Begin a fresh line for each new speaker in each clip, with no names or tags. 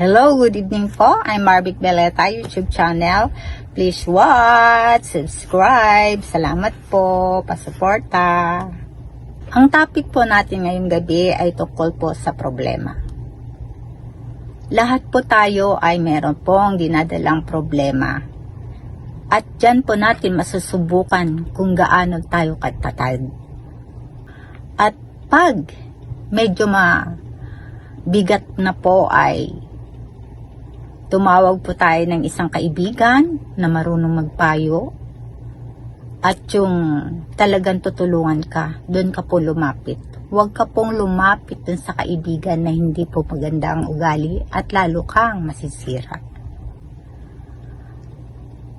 Hello, good evening po. I'm Marvic Beleta, YouTube channel. Please watch, subscribe. Salamat po, pasuporta. Ang topic po natin ngayong gabi ay tungkol po sa problema. Lahat po tayo ay meron pong dinadalang problema. At dyan po natin masusubukan kung gaano tayo katatag. At pag medyo bigat na po ay tumawag po tayo ng isang kaibigan na marunong magpayo at yung talagang tutulungan ka, doon ka po lumapit. Huwag ka pong lumapit dun sa kaibigan na hindi po maganda ang ugali at lalo kang masisira.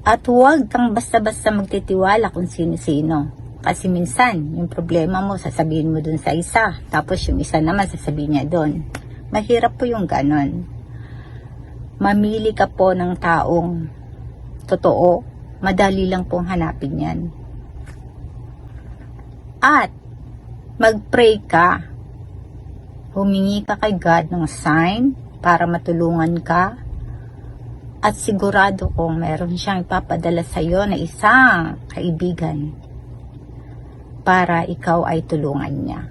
At huwag kang basta-basta magtitiwala kung sino-sino. Kasi minsan, yung problema mo, sasabihin mo dun sa isa, tapos yung isa naman sasabihin niya dun. Mahirap po yung ganon. Mamili ka po ng taong totoo, madali lang pong hanapin yan. At mag-pray ka. Humingi ka kay God ng sign para matulungan ka. At sigurado kung meron siyang ipapadala sa iyo na isang kaibigan para ikaw ay tulungan niya.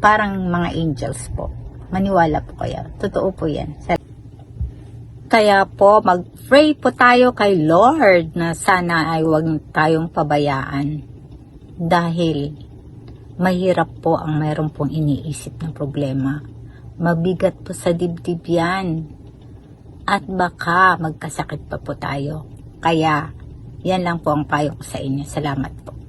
Parang mga angels po. Maniwala po kayo. Totoo po yan. Kaya po, mag-pray po tayo kay Lord na sana ay huwag tayong pabayaan. Dahil mahirap po ang mayroon pong iniisip na problema. Mabigat po sa dibdib yan. At baka magkasakit pa po tayo. Kaya, yan lang po ang payo ko sa inyo. Salamat po.